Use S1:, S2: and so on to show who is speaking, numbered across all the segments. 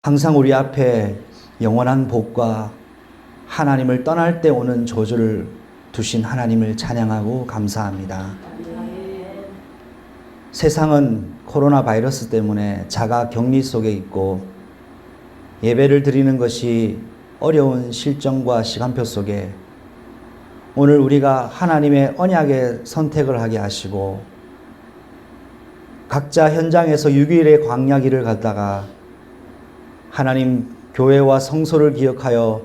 S1: 항상 우리 앞에 영원한 복과 하나님을 떠날 때 오는 저주를 두신 하나님을 찬양하고 감사합니다. 세상은 코로나 바이러스 때문에 자가 격리 속에 있고 예배를 드리는 것이 어려운 실정과 시간표 속에 오늘 우리가 하나님의 언약의 선택을 하게 하시고 각자 현장에서 6일의 광야길을 갔다가 하나님 교회와 성소를 기억하여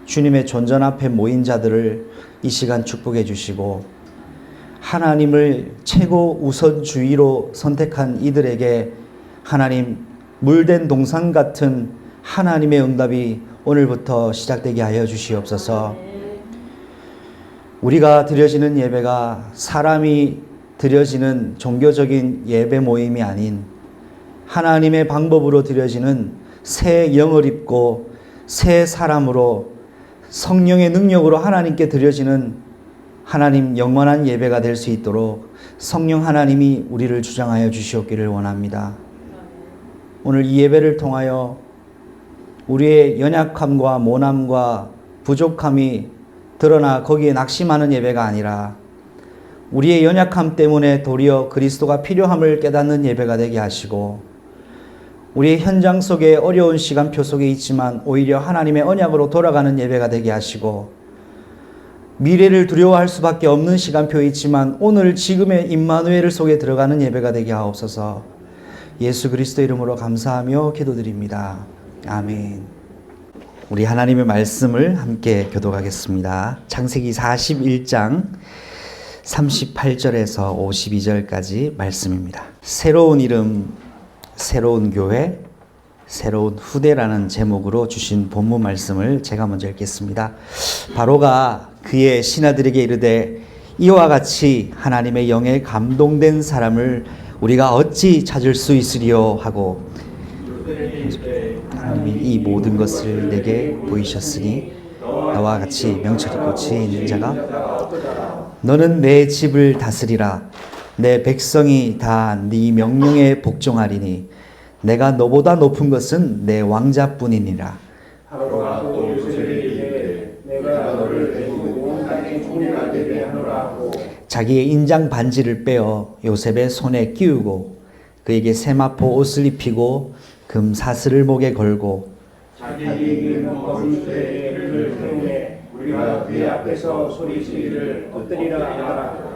S1: 주님의 존전 앞에 모인 자들을 이 시간 축복해 주시고 하나님을 최고 우선주의로 선택한 이들에게 하나님 물된 동산 같은 하나님의 응답이 오늘부터 시작되게 하여 주시옵소서. 우리가 드려지는 예배가 사람이 드려지는 종교적인 예배 모임이 아닌 하나님의 방법으로 드려지는 새 영을 입고 새 사람으로 성령의 능력으로 하나님께 드려지는 하나님 영원한 예배가 될 수 있도록 성령 하나님이 우리를 주장하여 주시옵기를 원합니다. 오늘 이 예배를 통하여 우리의 연약함과 모남과 부족함이 드러나 거기에 낙심하는 예배가 아니라 우리의 연약함 때문에 도리어 그리스도가 필요함을 깨닫는 예배가 되게 하시고 우리의 현장 속에 어려운 시간표 속에 있지만 오히려 하나님의 언약으로 돌아가는 예배가 되게 하시고 미래를 두려워할 수밖에 없는 시간표에 있지만 오늘 지금의 임마누엘 속에 들어가는 예배가 되게 하옵소서. 예수 그리스도 이름으로 감사하며 기도드립니다. 아멘. 우리 하나님의 말씀을 함께 교독하겠습니다. 창세기 41장 38절에서 52절까지 말씀입니다. 새로운 이름, 새로운 교회, 새로운 후대라는 제목으로 주신 본문 말씀을 제가 먼저 읽겠습니다. 바로가 그의 신하들에게 이르되 이와 같이 하나님의 영에 감동된 사람을 우리가 어찌 찾을 수 있으리요 하고 하나님이 이 모든 것을 내게 보이셨으니 나와 같이 명철이 꽂혀 있는 자가 너는 내 집을 다스리라 내 백성이 다 네 명령에 복종하리니 내가 너보다 높은 것은 내 왕자뿐이니라.
S2: 바로가 또 요셉에게 내가 너를 데리고 온 땅에 총리가 되게 하노라 하고
S1: 자기의 인장 반지를 빼어 요셉의 손에 끼우고 그에게 세마포 옷을 입히고 금 사슬을 목에 걸고
S2: 자기에게 거주수의 일을 때문에 우리가 그의 앞에서 소리치기를 엎드리라 하라.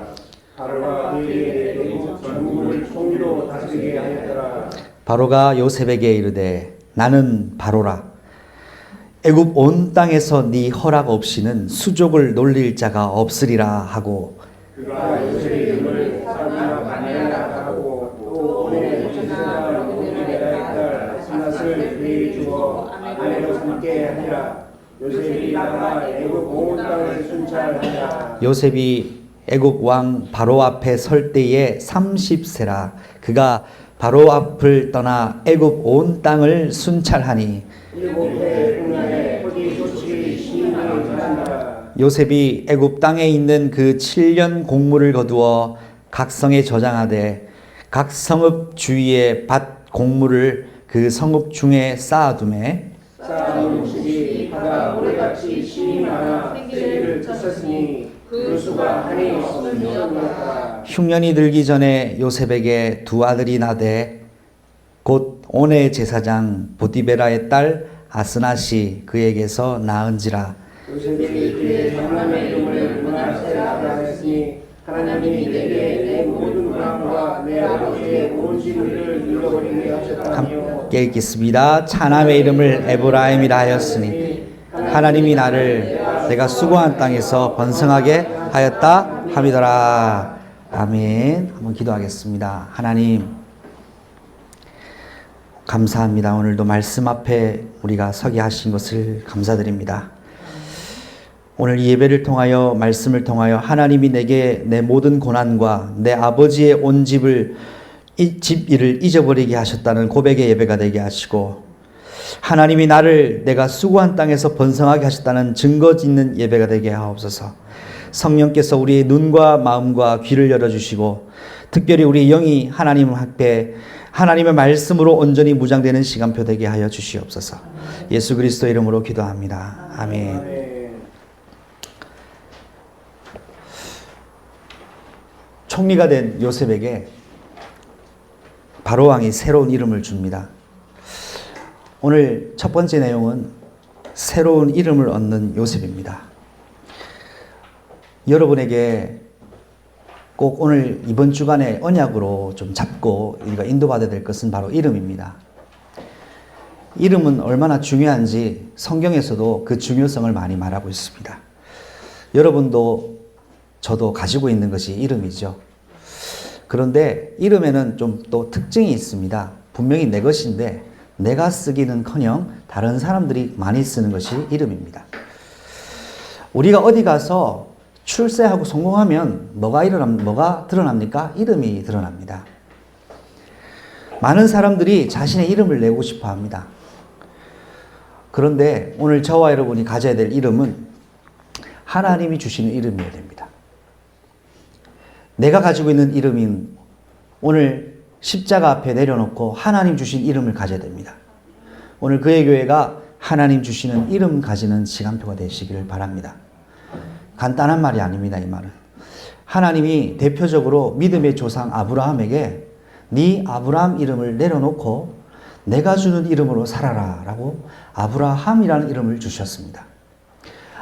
S2: 바로가 그에게 애국 전국을 총리로 다스리게 하였더라.
S1: 바로가 요셉에게 이르되 나는 바로라 애굽 온 땅에서 네 허락 없이는 수족을 놀릴 자가 없으리라 하고
S2: 그가 요셉의 이름을 사비라 바네라 하고 또 오늘 제사장을 오므리게라 딸 스낫을 그에게 주어 아내로 삼게 하니라. 요셉이 나가 애굽 온 땅을 순찰하니라.
S1: 요셉이 애굽 왕 바로 앞에 설 때에 30세라 그가 바로 앞을 떠나 애굽 온 땅을 순찰하니 요셉이 애굽 땅에 있는 그 7년 곡물을 거두어 각성에 저장하되 각 성읍 주위에 밭 곡물을 그 성읍 중에 쌓아두매
S2: 쌓아둔 음식이 바다 모래같이 심이 많아 세계를 쳤으니 그 수가 한이 없으며
S1: 흉년이 들기 전에 요셉에게 두 아들이 나되 곧 온의 제사장 보디베라의 딸 아스낫이 그에게서 낳은지라.
S2: 요셉이 그의 장남의 이름을 문하세라 하였으니 하나님이 내게 내 모든 문화와 내 아버지의 온 지위를 잃어버리게 하셨다며.
S1: 함께 읽겠습니다. 차남의 이름을 에브라임이라 하였으니 하나님이 나를 내가 수고한 땅에서 번성하게 하였다 함이더라. 아멘. 한번 기도하겠습니다. 하나님 감사합니다. 오늘도 말씀 앞에 우리가 서게 하신 것을 감사드립니다. 오늘 이 예배를 통하여 말씀을 통하여 하나님이 내게 내 모든 고난과 내 아버지의 온 집 일을 잊어버리게 하셨다는 고백의 예배가 되게 하시고 하나님이 나를 내가 수고한 땅에서 번성하게 하셨다는 증거 짓는 예배가 되게 하옵소서. 성령께서 우리의 눈과 마음과 귀를 열어주시고 특별히 우리 영이 하나님 앞에 하나님의 말씀으로 온전히 무장되는 시간표 되게 하여 주시옵소서. 예수 그리스도 이름으로 기도합니다. 아멘.
S2: 아멘.
S1: 총리가 된 요셉에게 바로 왕이 새로운 이름을 줍니다. 오늘 첫 번째 내용은 새로운 이름을 얻는 요셉입니다. 여러분에게 꼭 오늘 이번 주간에 언약으로 좀 잡고 우리가 인도받아야 될 것은 바로 이름입니다. 이름은 얼마나 중요한지 성경에서도 그 중요성을 많이 말하고 있습니다. 여러분도 저도 가지고 있는 것이 이름이죠. 그런데 이름에는 좀 또 특징이 있습니다. 분명히 내 것인데 내가 쓰기는커녕 다른 사람들이 많이 쓰는 것이 이름입니다. 우리가 어디 가서 출세하고 성공하면 뭐가 드러납니까? 이름이 드러납니다. 많은 사람들이 자신의 이름을 내고 싶어 합니다. 그런데 오늘 저와 여러분이 가져야 될 이름은 하나님이 주시는 이름이어야 됩니다. 내가 가지고 있는 이름인 오늘 십자가 앞에 내려놓고 하나님 주신 이름을 가져야 됩니다. 오늘 그의 교회가 하나님 주시는 이름 가지는 시간표가 되시기를 바랍니다. 간단한 말이 아닙니다. 이 말은 하나님이 대표적으로 믿음의 조상 아브라함에게 네 아브라함 이름을 내려놓고 내가 주는 이름으로 살아라 라고 아브라함이라는 이름을 주셨습니다.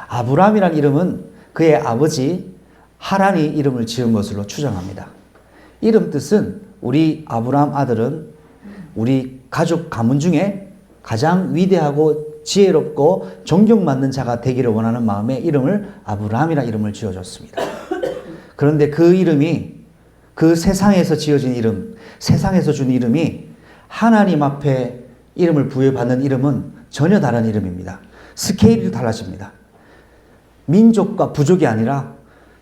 S1: 아브라함이라는 이름은 그의 아버지 하란이 이름을 지은 것으로 추정합니다. 이름 뜻은 우리 아브라함 아들은 우리 가족 가문 중에 가장 위대하고 지혜롭고 존경받는 자가 되기를 원하는 마음에 이름을 아브라함이라 이름을 지어줬습니다. 그런데 그 이름이 그 세상에서 지어진 이름, 세상에서 준 이름이 하나님 앞에 이름을 부여받는 이름은 전혀 다른 이름입니다. 스케일이 달라집니다. 민족과 부족이 아니라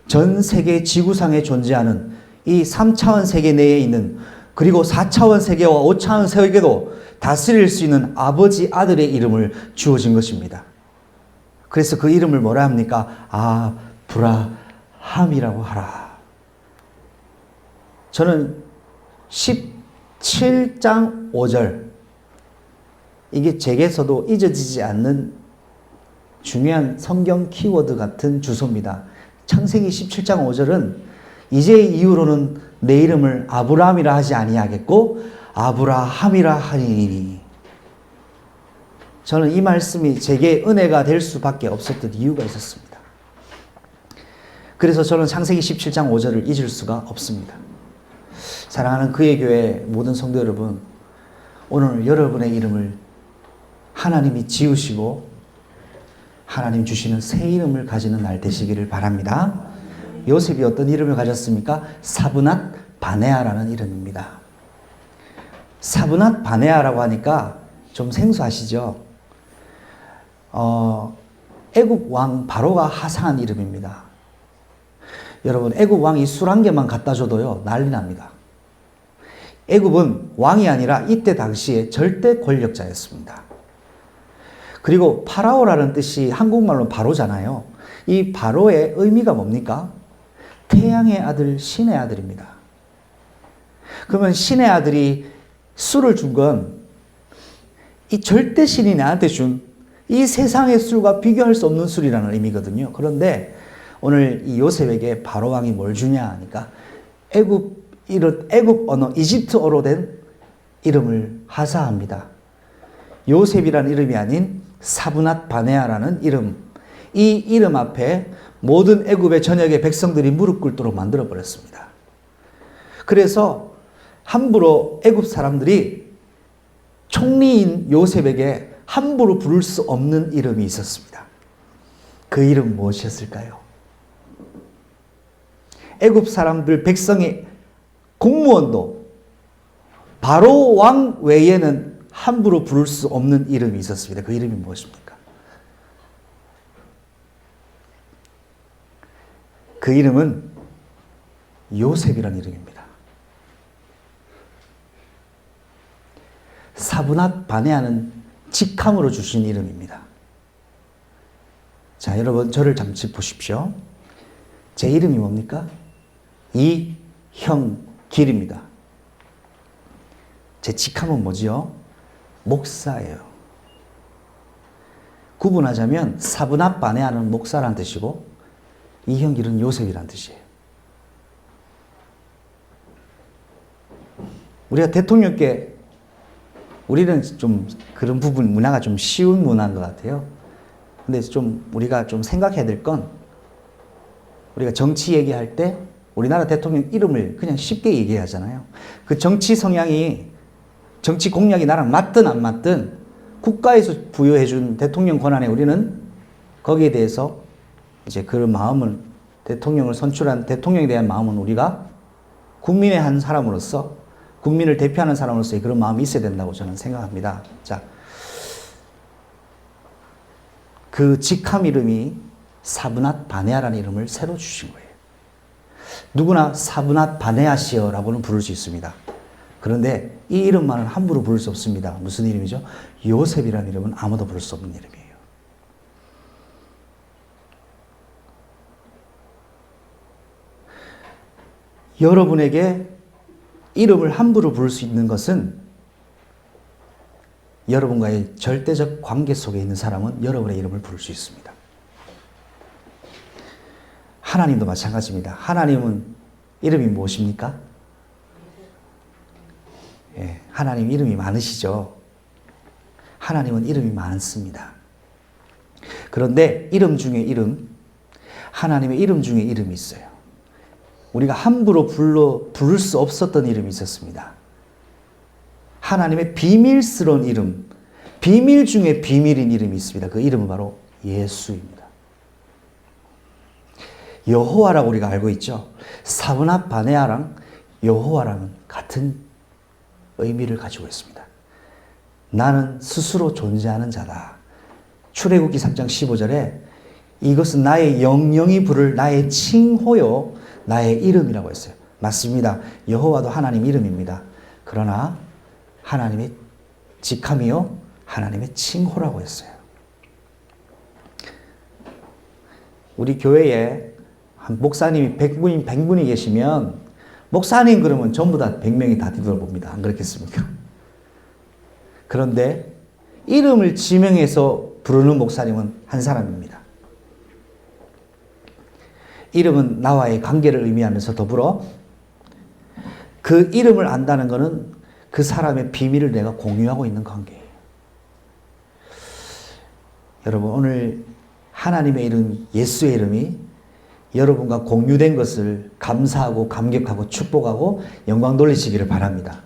S1: 전 세계 지구상에 존재하는 이 3차원 세계 내에 있는 그리고 4차원 세계와 5차원 세계도 다스릴 수 있는 아버지 아들의 이름을 주어진 것입니다. 그래서 그 이름을 뭐라 합니까? 아브라함이라고 하라. 저는 17장 5절 이게 제게서도 잊어지지 않는 중요한 성경 키워드 같은 주소입니다. 창세기 17장 5절은 이제 이후로는 내 이름을 아브라함이라 하지 아니하겠고 아브라함이라 하리니. 저는 이 말씀이 제게 은혜가 될 수밖에 없었던 이유가 있었습니다. 그래서 저는 창세기 17장 5절을 잊을 수가 없습니다. 사랑하는 그의 교회 모든 성도 여러분, 오늘 여러분의 이름을 하나님이 지으시고 하나님 주시는 새 이름을 가지는 날 되시기를 바랍니다. 요셉이 어떤 이름을 가졌습니까? 사브낫 바네아라는 이름입니다. 사브낫 바네아라고 하니까 좀 생소하시죠? 애굽 왕 바로가 하사한 이름입니다. 여러분, 애굽 왕이 술 한 개만 갖다 줘도요 난리 납니다. 애굽은 왕이 아니라 이때 당시에 절대 권력자였습니다. 그리고 파라오라는 뜻이 한국말로 바로잖아요. 이 바로의 의미가 뭡니까? 태양의 아들, 신의 아들입니다. 그러면 신의 아들이 술을 준 건 이 절대 신이 나한테 준 이 세상의 술과 비교할 수 없는 술이라는 의미거든요. 그런데 오늘 이 요셉에게 바로 왕이 뭘 주냐 하니까 애굽 언어, 이집트어로 된 이름을 하사합니다. 요셉이라는 이름이 아닌 사브낫 바네아라는 이름. 이 이름 앞에 모든 애굽의 전역의 백성들이 무릎 꿇도록 만들어 버렸습니다. 그래서 함부로 애굽 사람들이 총리인 요셉에게 함부로 부를 수 없는 이름이 있었습니다. 그 이름 무엇이었을까요? 애굽 사람들 백성의 공무원도 바로 왕 외에는 함부로 부를 수 없는 이름이 있었습니다. 그 이름이 무엇입니까? 그 이름은 요셉이라는 이름입니다. 사브낫 바네아는 직함으로 주신 이름입니다. 자, 여러분 저를 잠시 보십시오. 제 이름이 뭡니까? 이형훈입니다. 길입니다. 제 직함은 뭐지요? 목사예요. 구분하자면 사브낫 바네아는 목사라는 뜻이고 이형길은 요셉이라는 뜻이에요. 우리가 대통령께 우리는 좀 그런 부분 문화가 좀 쉬운 문화인 것 같아요. 근데 좀 우리가 좀 생각해야 될 건 우리가 정치 얘기할 때 우리나라 대통령 이름을 그냥 쉽게 얘기하잖아요. 그 정치 성향이 정치 공약이 나랑 맞든 안 맞든 국가에서 부여해 준 대통령 권한에 우리는 거기에 대해서 이제 그 마음은 대통령을 선출한 대통령에 대한 마음은 우리가 국민의 한 사람으로서 국민을 대표하는 사람으로서의 그런 마음이 있어야 된다고 저는 생각합니다. 자, 그 직함 이름이 사브낫 바네아라는 이름을 새로 주신 거예요. 누구나 사브낫 바네아시어라고는 부를 수 있습니다. 그런데 이 이름만은 함부로 부를 수 없습니다. 무슨 이름이죠? 요셉이라는 이름은 아무도 부를 수 없는 이름이에요. 여러분에게 이름을 함부로 부를 수 있는 것은 여러분과의 절대적 관계 속에 있는 사람은 여러분의 이름을 부를 수 있습니다. 하나님도 마찬가지입니다. 하나님은 이름이 무엇입니까? 예, 하나님 이름이 많으시죠. 하나님은 이름이 많습니다. 그런데 이름 중에 이름, 하나님의 이름 중에 이름이 있어요. 우리가 함부로 부를 수 없었던 이름이 있었습니다. 하나님의 비밀스러운 이름, 비밀 중에 비밀인 이름이 있습니다. 그 이름은 바로 예수입니다. 여호와라고 우리가 알고 있죠. 사브낫 바네아랑 여호와라는 같은 의미를 가지고 있습니다. 나는 스스로 존재하는 자다. 출애굽기 3장 15절에 이것은 나의 영영이 부를 나의 칭호요 나의 이름이라고 했어요. 맞습니다. 여호와도 하나님 이름입니다. 그러나 하나님의 직함이요 하나님의 칭호라고 했어요. 우리 교회에 한 목사님이 100분이 계시면 목사님 그러면 전부 다 100명이 다 뒤돌아봅니다. 안 그렇겠습니까? 그런데 이름을 지명해서 부르는 목사님은 한 사람입니다. 이름은 나와의 관계를 의미하면서 더불어 그 이름을 안다는 것은 그 사람의 비밀을 내가 공유하고 있는 관계예요. 여러분 오늘 하나님의 이름 예수의 이름이 여러분과 공유된 것을 감사하고 감격하고 축복하고 영광 돌리시기를 바랍니다.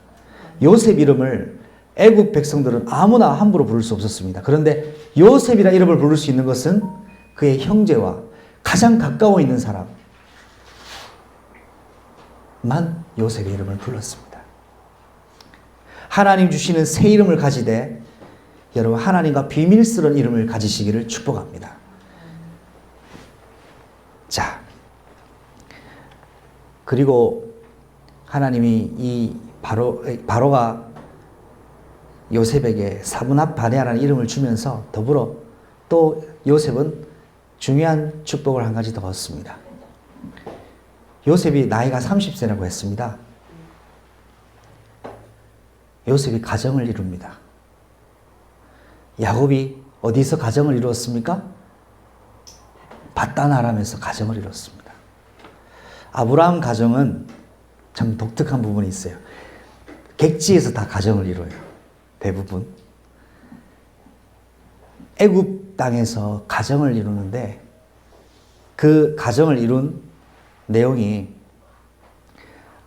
S1: 요셉 이름을 애국 백성들은 아무나 함부로 부를 수 없었습니다. 그런데 요셉이라는 이름을 부를 수 있는 것은 그의 형제와 가장 가까워 있는 사람만 요셉의 이름을 불렀습니다. 하나님 주시는 새 이름을 가지되 여러분 하나님과 비밀스러운 이름을 가지시기를 축복합니다. 자, 그리고 하나님이 이 바로가 요셉에게 사브낫 바네아라는 이름을 주면서 더불어 또 요셉은 중요한 축복을 한 가지 더 얻습니다. 요셉이 나이가 30세라고 했습니다. 요셉이 가정을 이룹니다. 야곱이 어디서 가정을 이루었습니까? 밧단 아람에서 가정을 이뤘습니다. 아브라함 가정은 참 독특한 부분이 있어요. 객지에서 다 가정을 이뤄요. 대부분. 애굽 땅에서 가정을 이루는데 그 가정을 이룬 내용이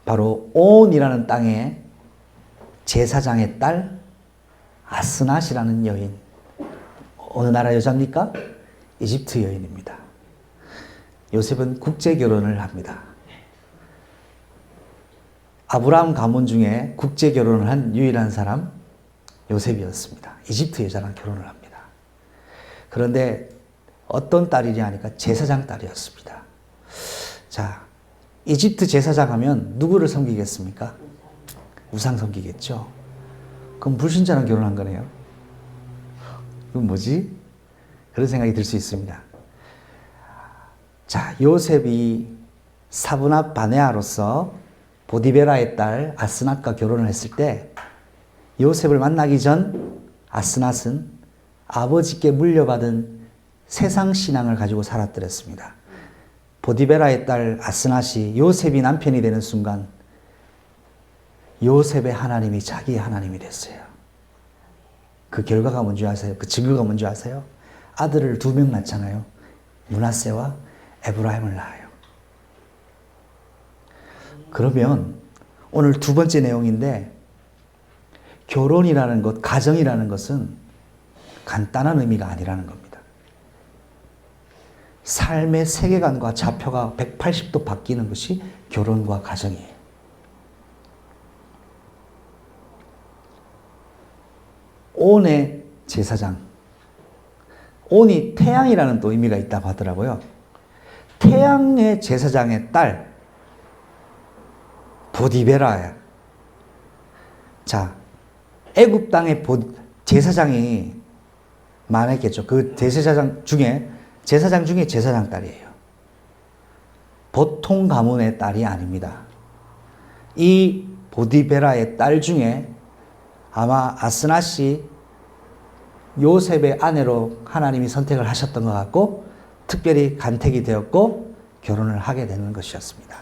S1: 바로 온이라는 땅의 제사장의 딸 아스낫이라는 여인. 어느 나라 여자입니까? 이집트 여인입니다. 요셉은 국제 결혼을 합니다. 아브라함 가문 중에 국제 결혼을 한 유일한 사람 요셉이었습니다. 이집트 여자랑 결혼을 합니다. 그런데 어떤 딸이냐 하니까 제사장 딸이었습니다. 자, 이집트 제사장 하면 누구를 섬기겠습니까? 우상 섬기겠죠. 그럼 불신자랑 결혼한 거네요. 그건 뭐지? 그런 생각이 들 수 있습니다. 자, 요셉이 사브낫 바네아로서 보디베라의 딸 아스낫과 결혼을 했을 때 요셉을 만나기 전 아스낫은 아버지께 물려받은 세상 신앙을 가지고 살았더랬습니다. 보디베라의 딸 아스낫이 요셉이 남편이 되는 순간 요셉의 하나님이 자기의 하나님이 됐어요. 그 결과가 뭔지 아세요? 그 증거가 뭔지 아세요? 아들을 2명 낳잖아요. 므낫세와 에브라임을 낳아요. 그러면 오늘 2번째 내용인데, 결혼이라는 것, 가정이라는 것은 간단한 의미가 아니라는 겁니다. 삶의 세계관과 좌표가 180도 바뀌는 것이 결혼과 가정이에요. 온의 제사장. 온이 태양이라는 또 의미가 있다고 하더라고요. 태양의 제사장의 딸 보디베라야. 자, 애굽 땅의 제사장이 많았겠죠. 그 제사장 중에 제사장 딸이에요. 보통 가문의 딸이 아닙니다. 이 보디베라의 딸 중에 아마 아스낫이 요셉의 아내로 하나님이 선택을 하셨던 것 같고, 특별히 간택이 되었고 결혼을 하게 되는 것이었습니다.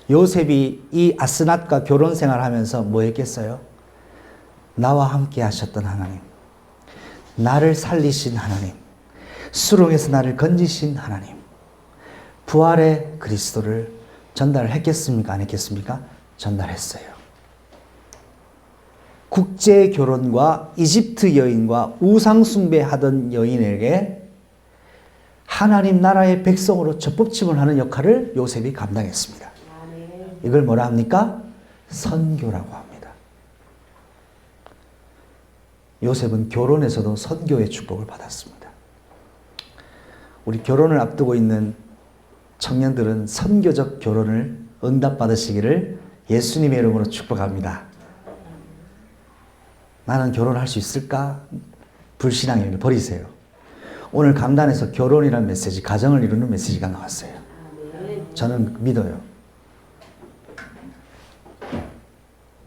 S1: 요셉이 이 아스낫과 결혼 생활을 하면서 뭐 했겠어요? 나와 함께 하셨던 하나님, 나를 살리신 하나님, 수렁에서 나를 건지신 하나님, 부활의 그리스도를 전달했겠습니까? 안 했겠습니까? 전달했어요. 국제 결혼과 이집트 여인과 우상 숭배하던 여인에게 하나님 나라의 백성으로 접붙임을 하는 역할을 요셉이 감당했습니다. 이걸 뭐라 합니까? 선교라고 합니다. 요셉은 결혼에서도 선교의 축복을 받았습니다. 우리 결혼을 앞두고 있는 청년들은 선교적 결혼을 응답받으시기를 예수님의 이름으로 축복합니다. 나는 결혼할 수 있을까? 불신앙을 버리세요. 오늘 강단에서 결혼이라는 메시지, 가정을 이루는 메시지가 나왔어요. 저는 믿어요.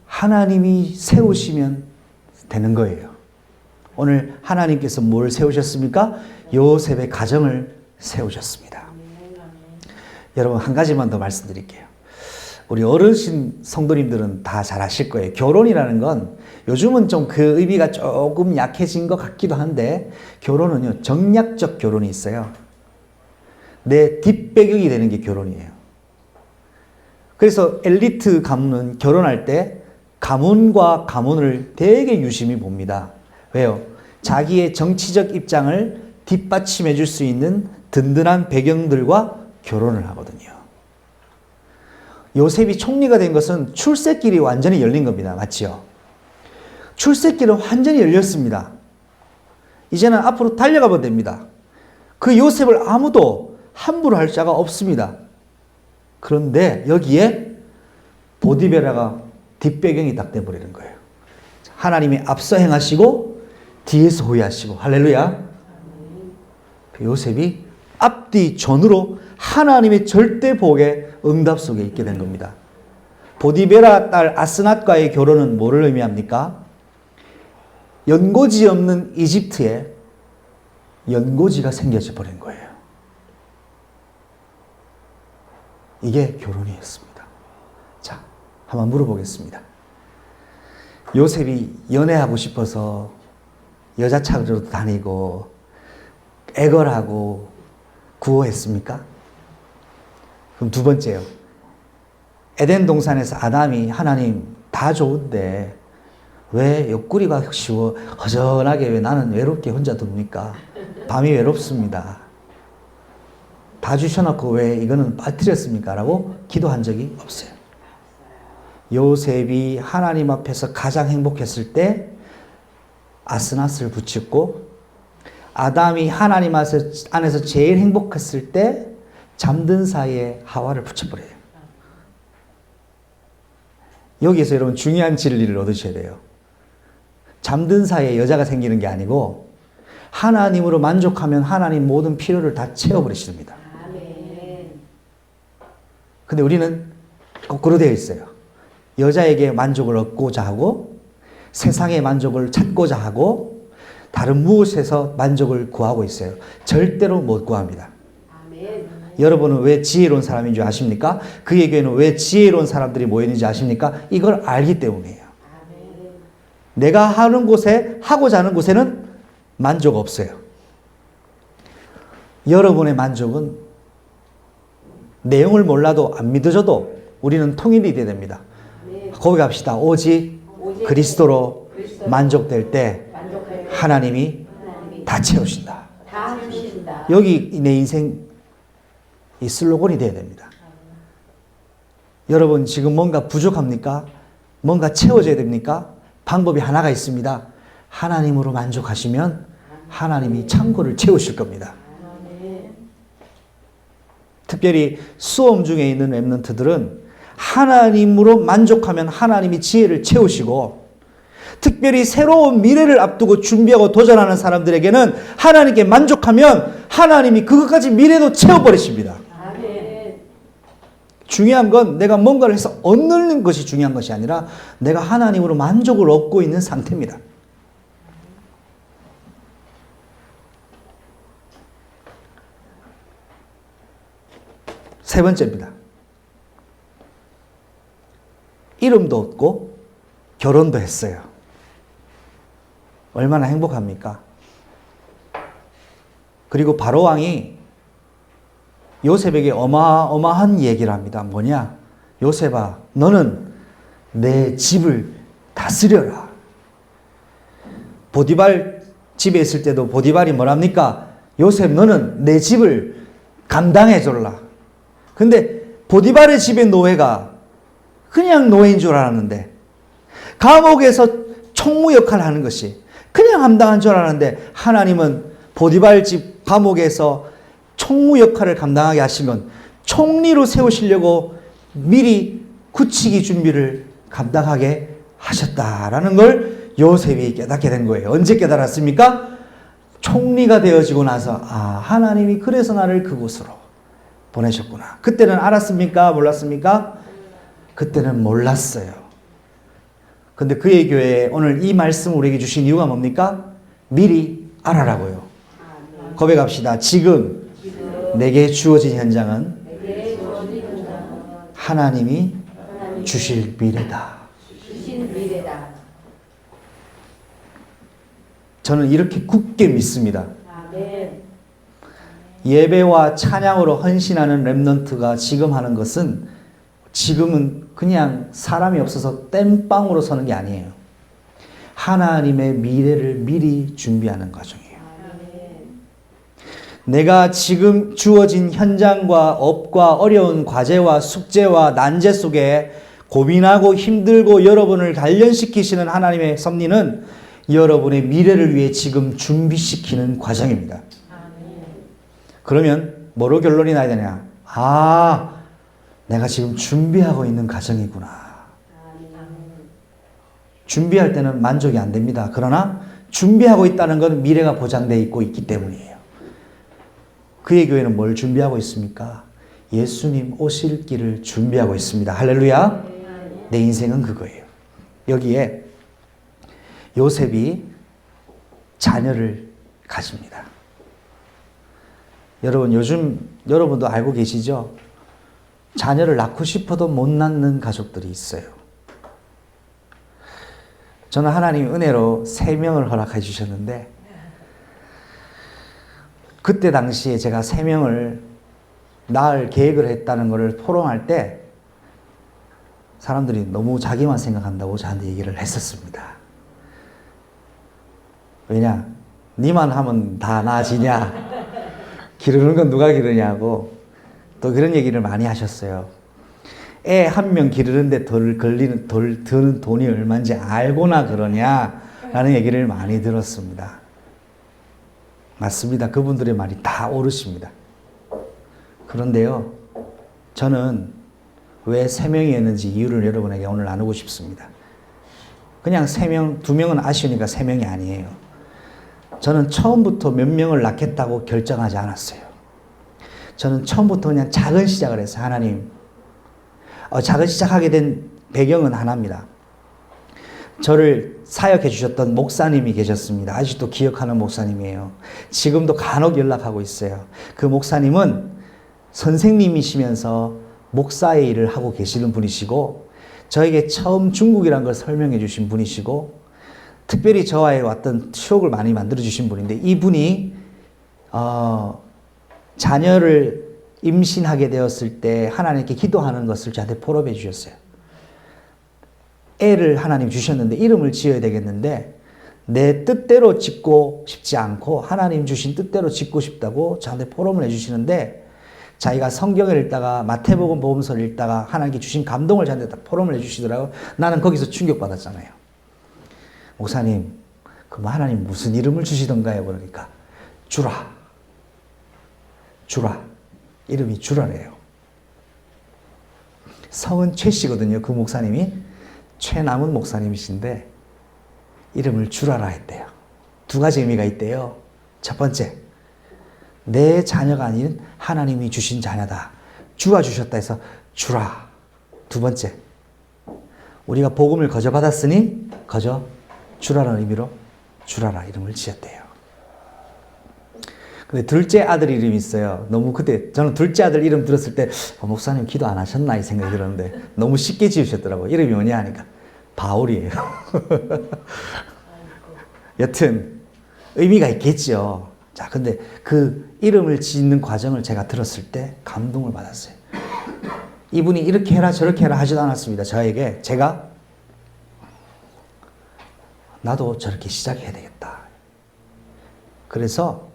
S1: 하나님이 세우시면 되는 거예요. 오늘 하나님께서 뭘 세우셨습니까? 요셉의 가정을 세우셨습니다. 여러분, 한 가지만 더 말씀드릴게요. 우리 어르신 성도님들은 다 잘 아실 거예요. 결혼이라는 건 요즘은 좀 그 의미가 조금 약해진 것 같기도 한데, 결혼은요, 정략적 결혼이 있어요. 내 뒷배경이 되는 게 결혼이에요. 그래서 엘리트 가문은 결혼할 때 가문과 가문을 되게 유심히 봅니다. 왜요? 자기의 정치적 입장을 뒷받침해 줄 수 있는 든든한 배경들과 결혼을 하거든요. 요셉이 총리가 된 것은 출세길이 완전히 열린 겁니다. 맞지요? 출세길은 완전히 열렸습니다. 이제는 앞으로 달려가면 됩니다. 그 요셉을 아무도 함부로 할 자가 없습니다. 그런데 여기에 보디베라가 뒷배경이 딱 돼버리는 거예요. 하나님이 앞서 행하시고 뒤에서 후회하시고, 할렐루야. 요셉이 앞뒤 전으로 하나님의 절대 복의 응답 속에 있게 된 겁니다. 보디베라 딸 아스낫과의 결혼은 뭐를 의미합니까? 연고지 없는 이집트에 연고지가 생겨져 버린 거예요. 이게 결혼이었습니다. 자, 한번 물어보겠습니다. 요셉이 연애하고 싶어서 여자 찾으러 다니고 애걸하고 구호했습니까? 그럼 2번째요. 에덴 동산에서 아담이 하나님 다 좋은데 왜 옆구리가 허전하게 왜 나는 외롭게 혼자 둡니까? 밤이 외롭습니다. 다 주셔놓고 왜 이거는 빠뜨렸습니까? 라고 기도한 적이 없어요. 요셉이 하나님 앞에서 가장 행복했을 때 아스낫을 붙였고, 아담이 하나님 안에서 제일 행복했을 때 잠든 사이에 하와를 붙여버려요. 여기에서 여러분 중요한 진리를 얻으셔야 돼요. 잠든 사이에 여자가 생기는 게 아니고 하나님으로 만족하면 하나님 모든 필요를 다 채워버리십니다. 근데 우리는 거꾸로 되어 있어요. 여자에게 만족을 얻고자 하고 세상의 만족을 찾고자 하고 다른 무엇에서 만족을 구하고 있어요. 절대로 못 구합니다.
S3: 아멘.
S1: 여러분은 왜 지혜로운 사람인 줄 아십니까? 그의 교회는 왜 지혜로운 사람들이 모이는지 아십니까? 이걸 알기 때문이에요.
S3: 아멘.
S1: 내가 하는 곳에, 하고자 하는 곳에는 만족 없어요. 여러분의 만족은 내용을 몰라도 안 믿어져도 우리는 통일이 돼야 됩니다.
S3: 아멘.
S1: 고백합시다. 오직 그리스도로 만족될 때
S3: 만족할 때
S1: 하나님이
S3: 하나님이
S1: 다 채우신다.
S3: 다 주신다.
S1: 여기 내 인생 이 슬로건이 돼야 됩니다. 여러분 지금 뭔가 부족합니까? 뭔가 채워져야 됩니까? 방법이 하나가 있습니다. 하나님으로 만족하시면 하나님이 창고를 채우실 겁니다.
S3: 아멘.
S1: 특별히 수험 중에 있는 렘넌트들은 하나님으로 만족하면 하나님이 지혜를 채우시고, 특별히 새로운 미래를 앞두고 준비하고 도전하는 사람들에게는 하나님께 만족하면 하나님이 그것까지 미래도 채워버리십니다.
S3: 아멘.
S1: 중요한 건 내가 뭔가를 해서 얻는 것이 중요한 것이 아니라 내가 하나님으로 만족을 얻고 있는 상태입니다. 세 번째입니다. 이름도 얻고 결혼도 했어요. 얼마나 행복합니까? 그리고 바로왕이 요셉에게 어마어마한 얘기를 합니다. 뭐냐? 요셉아, 너는 내 집을 다스려라. 보디발 집에 있을 때도 보디발이 뭐랍니까? 요셉, 너는 내 집을 감당해 줄라. 근데 보디발의 집의 노예가 그냥 노예인 줄 알았는데, 감옥에서 총무 역할을 하는 것이 그냥 감당한 줄 알았는데, 하나님은 보디발 집 감옥에서 총무 역할을 감당하게 하시면 총리로 세우시려고 미리 굳히기 준비를 감당하게 하셨다라는 걸 요셉이 깨닫게 된 거예요. 언제 깨달았습니까? 총리가 되어지고 나서, 하나님이 그래서 나를 그곳으로 보내셨구나. 그때는 알았습니까? 몰랐습니까? 그때는 몰랐어요. 근데 그의 교회에 오늘 이 말씀을 우리에게 주신 이유가 뭡니까? 미리 알아라고요. 고백합시다. 지금 내게 주어진 현장은 하나님이 주실 미래다.
S3: 주신 미래다.
S1: 저는 이렇게 굳게 믿습니다.
S3: 아멘.
S1: 예배와 찬양으로 헌신하는 렘넌트가 지금 하는 것은, 지금은 그냥 사람이 없어서 땜빵으로 서는 게 아니에요. 하나님의 미래를 미리 준비하는 과정이에요. 내가 지금 주어진 현장과 업과 어려운 과제와 숙제와 난제 속에 고민하고 힘들고 여러분을 단련시키시는 하나님의 섭리는 여러분의 미래를 위해 지금 준비시키는 과정입니다. 그러면 뭐로 결론이 나야 되냐? 내가 지금 준비하고 있는 과정이구나. 준비할 때는 만족이 안 됩니다. 그러나 준비하고 있다는 건 미래가 보장되어 있고 있기 때문이에요. 그의 교회는 뭘 준비하고 있습니까? 예수님 오실 길을 준비하고 있습니다. 할렐루야. 내 인생은 그거예요. 여기에 요셉이 자녀를 가집니다. 여러분, 요즘 여러분도 알고 계시죠? 자녀를 낳고 싶어도 못 낳는 가족들이 있어요. 저는 하나님 은혜로 3명을 허락해 주셨는데, 그때 당시에 제가 3명을 낳을 계획을 했다는 것을 포럼할 때 사람들이 너무 자기만 생각한다고 저한테 얘기를 했었습니다. 왜냐? 니만 하면 다 나아지냐? 기르는 건 누가 기르냐고 또 그런 얘기를 많이 하셨어요. 애 1명 기르는데 드는 돈이 얼마인지 알고나 그러냐라는 얘기를 많이 들었습니다. 맞습니다. 그분들의 말이 다 옳으십니다. 그런데요, 저는 왜 3명이었는지 이유를 여러분에게 오늘 나누고 싶습니다. 그냥 3명, 2명은 아쉬우니까 3명이 아니에요. 저는 처음부터 몇 명을 낳겠다고 결정하지 않았어요. 저는 처음부터 그냥 작은 시작을 했어요. 하나님, 작은 시작하게 된 배경은 하나입니다. 저를 사역해 주셨던 목사님이 계셨습니다. 아직도 기억하는 목사님이에요. 지금도 간혹 연락하고 있어요. 그 목사님은 선생님이시면서 목사의 일을 하고 계시는 분이시고, 저에게 처음 중국이란 걸 설명해 주신 분이시고, 특별히 저와의 어떤 추억을 많이 만들어 주신 분인데, 이분이 자녀를 임신하게 되었을 때 하나님께 기도하는 것을 저한테 포럼해 주셨어요. 애를 하나님 주셨는데 이름을 지어야 되겠는데 내 뜻대로 짓고 싶지 않고 하나님 주신 뜻대로 짓고 싶다고 저한테 포럼을 해주시는데, 자기가 성경을 읽다가 마태복음 복음서를 읽다가 하나님께 주신 감동을 저한테 딱 포럼을 해주시더라고요. 나는 거기서 충격받았잖아요. 목사님, 그럼 하나님 무슨 이름을 주시던가요? 그러니까 주라. 이름이 주라래요. 성은 최씨거든요. 그 목사님이 최남은 목사님이신데 이름을 주라라 했대요. 두 가지 의미가 있대요. 첫 번째, 내 자녀가 아닌 하나님이 주신 자녀다. 주가 주셨다 해서 주라. 두 번째, 우리가 복음을 거저 받았으니 거저 주라라는 의미로 주라라 이름을 지었대요. 근데 둘째 아들 이름이 있어요. 너무 그때 저는 둘째 아들 이름 들었을 때 목사님 기도 안 하셨나 이 생각이 들었는데 너무 쉽게 지으셨더라고요. 이름이 뭐냐 하니까 바울이에요. 여튼 의미가 있겠죠. 자, 근데 그 이름을 짓는 과정을 제가 들었을 때 감동을 받았어요. 이분이 이렇게 해라 저렇게 해라 하지도 않았습니다. 저에게 제가 나도 저렇게 시작해야 되겠다. 그래서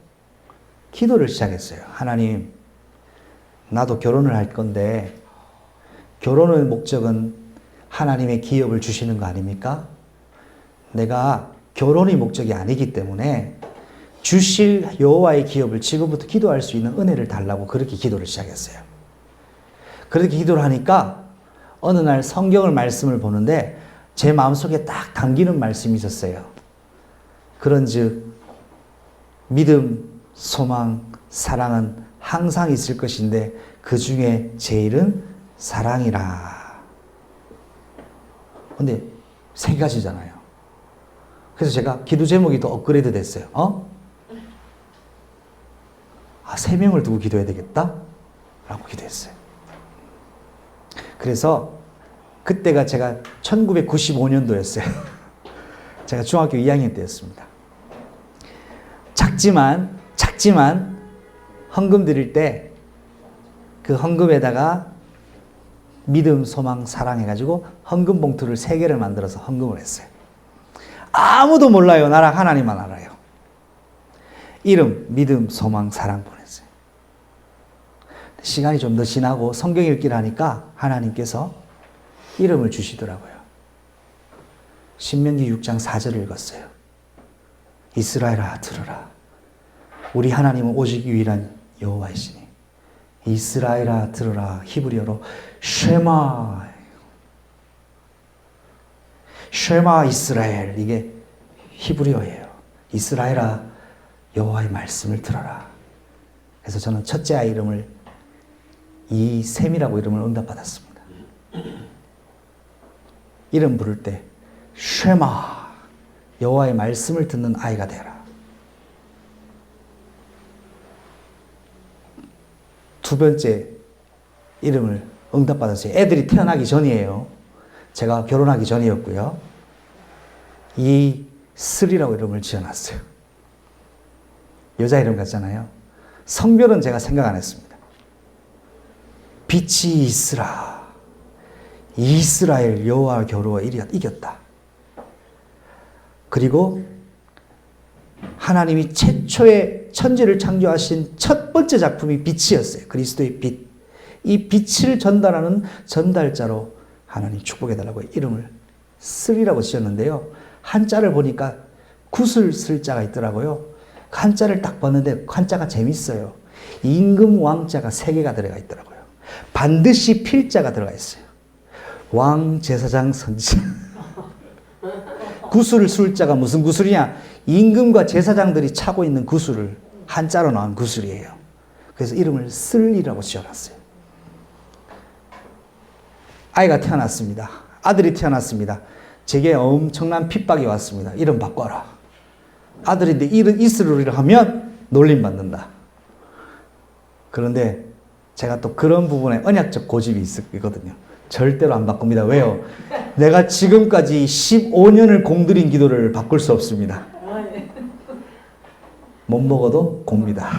S1: 기도를 시작했어요. 하나님, 나도 결혼을 할 건데 결혼의 목적은 하나님의 기업을 주시는 거 아닙니까? 내가 결혼이 목적이 아니기 때문에 주실 여호와의 기업을 지금부터 기도할 수 있는 은혜를 달라고 그렇게 기도를 시작했어요. 그렇게 기도를 하니까 어느 날 성경을 말씀을 보는데 제 마음속에 딱 담기는 말씀이 있었어요. 그런즉 믿음, 소망, 사랑은 항상 있을 것인데 그 중에 제일은 사랑이라. 근데 세 가지잖아요. 그래서 제가 기도 제목이 더 업그레이드 됐어요. 세 명을 두고 기도해야 되겠다? 라고 기도했어요. 그래서 그때가 제가 1995년도였어요. 제가 중학교 2학년 때였습니다. 작지만 헌금 드릴 때 그 헌금에다가 믿음, 소망, 사랑 해가지고 헌금 봉투를 3개를 만들어서 헌금을 했어요. 아무도 몰라요. 나랑 하나님만 알아요. 이름, 믿음, 소망, 사랑 보냈어요. 시간이 좀 더 지나고 성경 읽기를 하니까 하나님께서 이름을 주시더라고요. 신명기 6장 4절을 읽었어요. 이스라엘아 들으라. 우리 하나님은 오직 유일한 여호와이시니. 이스라엘아 들으라. 히브리어로 쉐마 이스라엘, 이게 히브리어예요. 이스라엘아 여호와의 말씀을 들어라. 그래서 저는 첫째 아이 이름을 이샘이라고 이름을 응답받았습니다. 이름 부를 때 쉐마 여호와의 말씀을 듣는 아이가 되라. 두 번째 이름을 응답받았어요. 애들이 태어나기 전이에요. 제가 결혼하기 전이었고요. 이슬이라고 이름을 지어놨어요. 여자 이름 같잖아요. 성별은 제가 생각 안 했습니다. 빛이 있으라. 이스라엘 여호와 겨루어 이겼다. 그리고 하나님이 최초의 천지를 창조하신 첫 번째 작품이 빛이었어요. 그리스도의 빛. 이 빛을 전달하는 전달자로 하나님 축복해달라고 이름을 슬이라고 지었는데요. 한자를 보니까 굿을 쓸 자가 있더라고요. 한자를 딱 봤는데 한자가 재밌어요. 임금 왕자가 3개가 들어가 있더라고요. 반드시 필자가 들어가 있어요. 왕, 제사장, 선지자. 구슬을 쓸 자가 무슨 구슬이냐? 임금과 제사장들이 차고 있는 구슬을 한자로 나온 구슬이에요. 그래서 이름을 슬이라고 지어놨어요. 아이가 태어났습니다. 아들이 태어났습니다. 제게 엄청난 핍박이 왔습니다. 이름 바꿔라. 아들인데 이스라엘을 하면 놀림받는다. 그런데 제가 또 그런 부분에 언약적 고집이 있거든요. 절대로 안 바꿉니다. 왜요? 내가 지금까지 15년을 공들인 기도를 바꿀 수 없습니다. 못 먹어도 곱니다.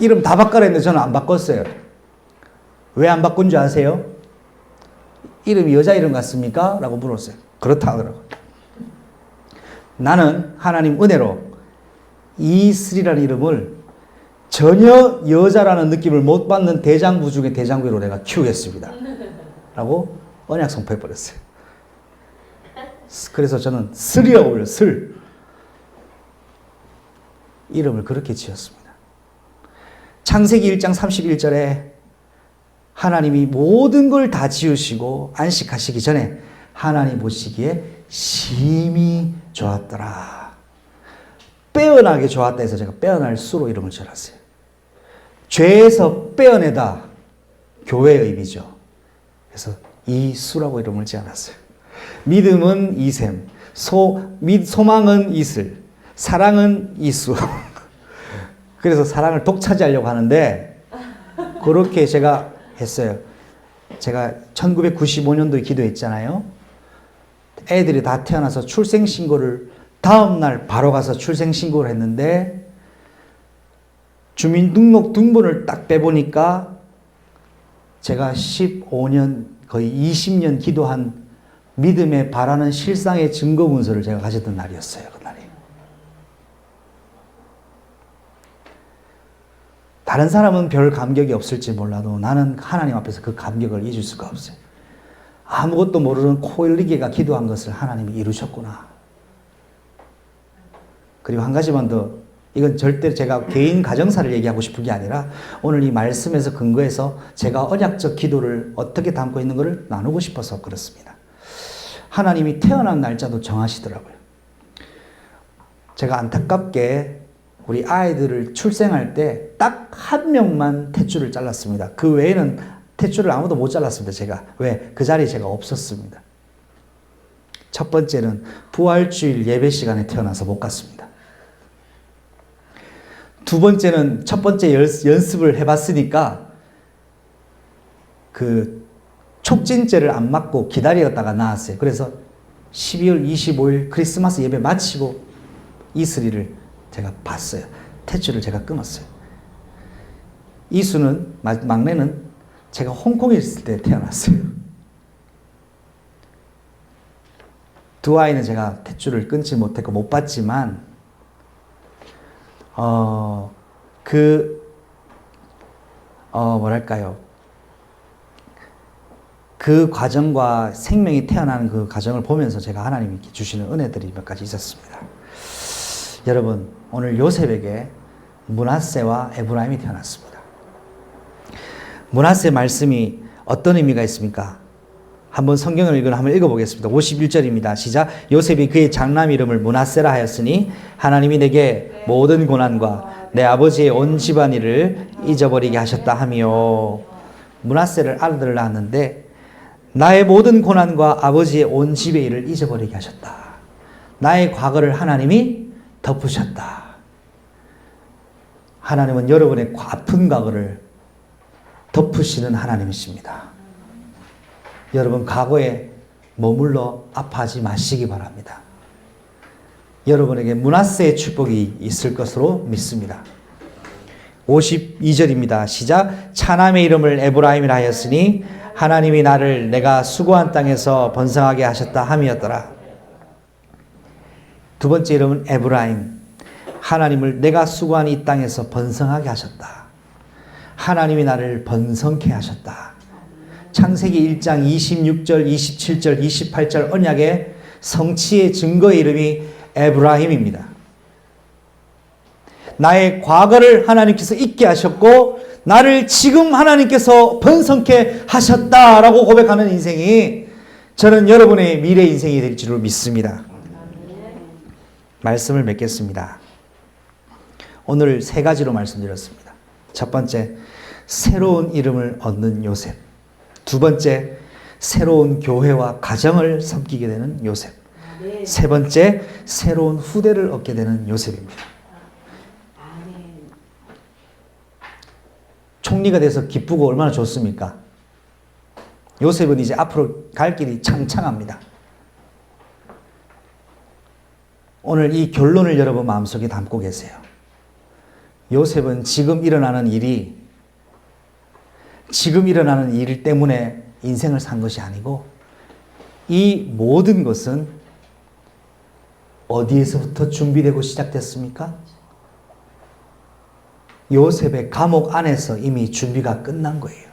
S1: 이름 다 바꿔라 했는데 저는 안 바꿨어요. 왜 안 바꾼 줄 아세요? 이름이 여자 이름 같습니까? 라고 물었어요. 그렇다 하더라고요. 나는 하나님 은혜로 이슬이라는 이름을 전혀 여자라는 느낌을 못 받는 대장부 중에 대장부로 내가 키우겠습니다. 라고 언약 선포해버렸어요. 그래서 저는 슬이라고 불러요. 슬. 이름을 그렇게 지었습니다. 창세기 1장 31절에 하나님이 모든 걸 다 지으시고 안식하시기 전에 하나님 보시기에 심히 좋았더라. 빼어나게 좋았다 해서 제가 빼어날 수로 이름을 지었어요. 죄에서 빼어내다, 교회의 의미죠. 그래서 이수라고 이름을 지어놨어요. 믿음은 이셈, 소망은 이슬, 사랑은 이수. 그래서 사랑을 독차지하려고 하는데 그렇게 제가 했어요. 제가 1995년도에 기도했잖아요. 애들이 다 태어나서 출생신고를 다음날 바로 가서 출생신고를 했는데 주민등록 등본을 딱 빼보니까 제가 15년 거의 20년 기도한 믿음에 바라는 실상의 증거 문서를 제가 가졌던 날이었어요. 그날이. 다른 사람은 별 감격이 없을지 몰라도 나는 하나님 앞에서 그 감격을 잊을 수가 없어요. 아무것도 모르는 코일리게가 기도한 것을 하나님이 이루셨구나. 그리고 한 가지만 더, 이건 절대 제가 개인 가정사를 얘기하고 싶은 게 아니라 오늘 이 말씀에서 근거해서 제가 언약적 기도를 어떻게 담고 있는 것을 나누고 싶어서 그렇습니다. 하나님이 태어난 날짜도 정하시더라고요. 제가 안타깝게 우리 아이들을 출생할 때 딱 한 명만 탯줄을 잘랐습니다. 그 외에는 탯줄을 아무도 못 잘랐습니다. 제가. 왜? 그 자리에 제가 없었습니다. 첫 번째는 부활주일 예배 시간에 태어나서 못 갔습니다. 두 번째는 첫 번째 연습을 해봤으니까 그 촉진제를 안 맞고 기다렸다가 나왔어요. 그래서 12월 25일 크리스마스 예배 마치고 이슬이를 제가 봤어요. 탯줄을 제가 끊었어요. 이수는, 막내는 제가 홍콩에 있을 때 태어났어요. 두 아이는 제가 탯줄을 끊지 못했고 못 봤지만 뭐랄까요. 그 과정과 생명이 태어나는 그 과정을 보면서 제가 하나님이 주시는 은혜들이 몇 가지 있었습니다. 여러분, 오늘 요셉에게 므낫세와 에브라임이 태어났습니다. 므낫세 말씀이 어떤 의미가 있습니까? 한번 성경을 한번 읽어보겠습니다. 51절입니다. 시작. 요셉이 그의 장남 이름을 므낫세라 하였으니 하나님이 내게 모든 고난과 내 아버지의 온 집안일을 잊어버리게 하셨다 하며, 므낫세를 아들을 낳았는데 나의 모든 고난과 아버지의 온 집의 일을 잊어버리게 하셨다. 나의 과거를 하나님이 덮으셨다. 하나님은 여러분의 아픈 과거를 덮으시는 하나님이십니다. 여러분 과거에 머물러 아파하지 마시기 바랍니다. 여러분에게 므낫세의 축복이 있을 것으로 믿습니다. 52절입니다. 시작. 차남의 이름을 에브라임이라 하였으니 하나님이 나를 내가 수고한 땅에서 번성하게 하셨다 함이었더라. 두 번째 이름은 에브라임. 하나님을 내가 수고한 이 땅에서 번성하게 하셨다. 하나님이 나를 번성케 하셨다. 창세기 1장 26절, 27절, 28절 언약의 성취의 증거의 이름이 에브라임입니다. 나의 과거를 하나님께서 잊게 하셨고 나를 지금 하나님께서 번성케 하셨다라고 고백하는 인생이 저는 여러분의 미래 인생이 될 줄을 믿습니다. 말씀을 맺겠습니다. 오늘 세 가지로 말씀드렸습니다. 첫 번째, 새로운 이름을 얻는 요셉. 두 번째, 새로운 교회와 가정을 섬기게 되는 요셉.
S3: 아멘.
S1: 세 번째, 새로운 후대를 얻게 되는 요셉입니다.
S3: 아멘.
S1: 총리가 돼서 기쁘고 얼마나 좋습니까? 요셉은 이제 앞으로 갈 길이 창창합니다. 오늘 이 결론을 여러분 마음속에 담고 계세요. 요셉은 지금 일어나는 일 때문에 인생을 산 것이 아니고 이 모든 것은 어디에서부터 준비되고 시작됐습니까? 요셉의 감옥 안에서 이미 준비가 끝난 거예요.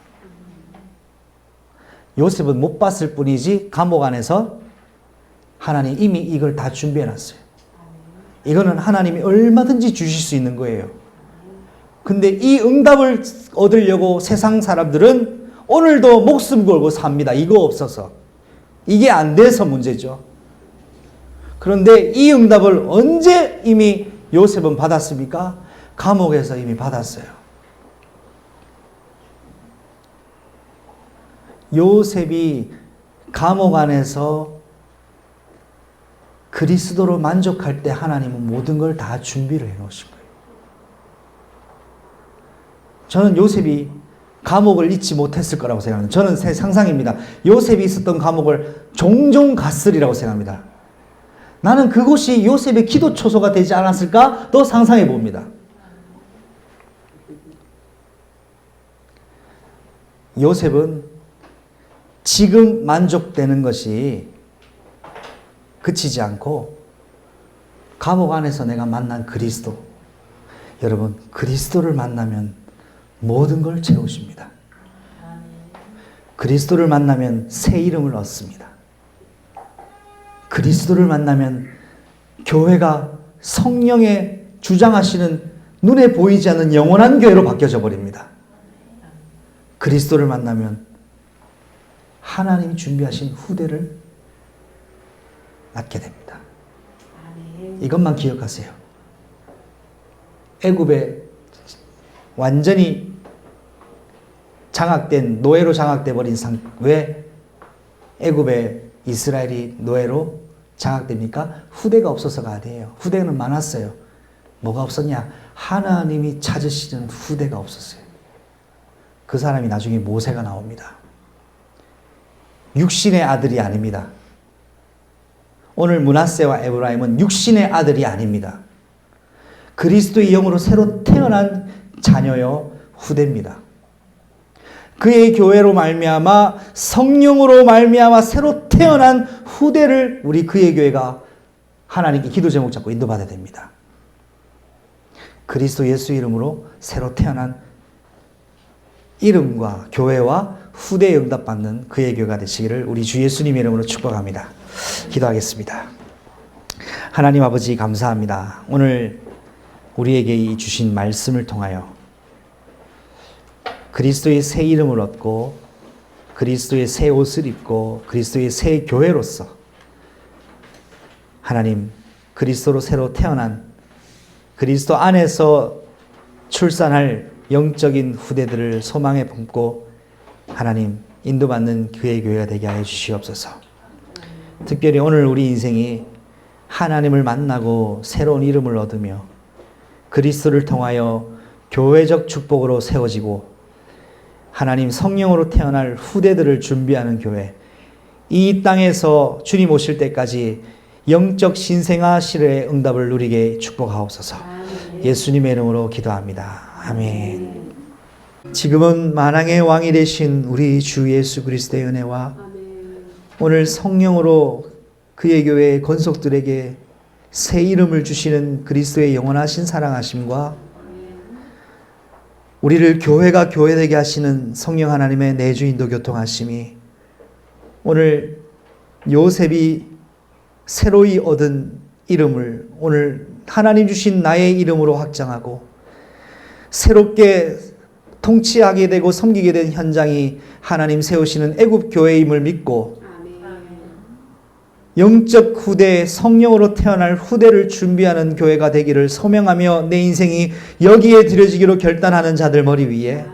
S1: 요셉은 못 봤을 뿐이지 감옥 안에서 하나님 이미 이걸 다 준비해 놨어요. 이거는 하나님이 얼마든지 주실 수 있는 거예요. 근데 이 응답을 얻으려고 세상 사람들은 오늘도 목숨 걸고 삽니다. 이거 없어서. 이게 안 돼서 문제죠. 그런데 이 응답을 언제 이미 요셉은 받았습니까? 감옥에서 이미 받았어요. 요셉이 감옥 안에서 그리스도로 만족할 때 하나님은 모든 걸 다 준비를 해 놓으신 거예요. 저는 요셉이 감옥을 잊지 못했을 거라고 생각합니다. 저는 제 상상입니다. 요셉이 있었던 감옥을 종종 갔으리라고 생각합니다. 나는 그곳이 요셉의 기도 초소가 되지 않았을까? 또 상상해 봅니다. 요셉은 지금 만족되는 것이 그치지 않고 감옥 안에서 내가 만난 그리스도, 여러분 그리스도를 만나면 모든 걸 채우십니다. 그리스도를 만나면 새 이름을 얻습니다. 그리스도를 만나면 교회가 성령의 주장하시는 눈에 보이지 않는 영원한 교회로 바뀌어져 버립니다. 그리스도를 만나면 하나님이 준비하신 후대를 낳게 됩니다. 이것만 기억하세요. 애굽에 완전히 장악된, 노예로 장악돼 버린 왜 애굽에 이스라엘이 노예로 장악됩니까? 후대가 없어서가 아니에요. 후대는 많았어요. 뭐가 없었냐? 하나님이 찾으시는 후대가 없었어요. 그 사람이 나중에 모세가 나옵니다. 육신의 아들이 아닙니다. 오늘 므낫세와 에브라임은 육신의 아들이 아닙니다. 그리스도의 영으로 새로 태어난 자녀요 후대입니다. 그의 교회로 말미암아 성령으로 말미암아 새로 태어난 후대를 우리 그의 교회가 하나님께 기도 제목 잡고 인도받아야 됩니다. 그리스도 예수 이름으로 새로 태어난 이름과 교회와 후대에 응답받는 그의 교회가 되시기를 우리 주 예수님 이름으로 축복합니다. 기도하겠습니다. 하나님 아버지 감사합니다. 오늘 우리에게 이 주신 말씀을 통하여 그리스도의 새 이름을 얻고 그리스도의 새 옷을 입고 그리스도의 새 교회로서 하나님 그리스도로 새로 태어난 그리스도 안에서 출산할 영적인 후대들을 소망에 품고 하나님 인도받는 그의 교회가 되게 하여 주시옵소서. 특별히 오늘 우리 인생이 하나님을 만나고 새로운 이름을 얻으며 그리스도를 통하여 교회적 축복으로 세워지고 하나님 성령으로 태어날 후대들을 준비하는 교회, 이 땅에서 주님 오실 때까지 영적 신생아 시대의 응답을 누리게 축복하옵소서. 예수님의 이름으로 기도합니다. 아멘. 지금은 만왕의 왕이 되신 우리 주 예수 그리스도의 은혜와 오늘 성령으로 그의 교회의 권속들에게 새 이름을 주시는 그리스도의 영원하신 사랑하심과 우리를 교회가 교회되게 하시는 성령 하나님의 내주 인도 교통하심이 오늘 요셉이 새로이 얻은 이름을 오늘 하나님 주신 나의 이름으로 확장하고 새롭게 통치하게 되고 섬기게 된 현장이 하나님 세우시는 애굽 교회임을 믿고 영적 후대, 성령으로 태어날 후대를 준비하는 교회가 되기를 소명하며 내 인생이 여기에 드려지기로 결단하는 자들 머리 위에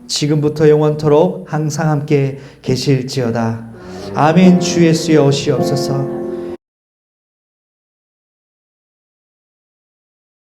S1: 지금부터 영원토록 항상 함께 계실지어다. 아멘. 주 예수여 오시옵소서.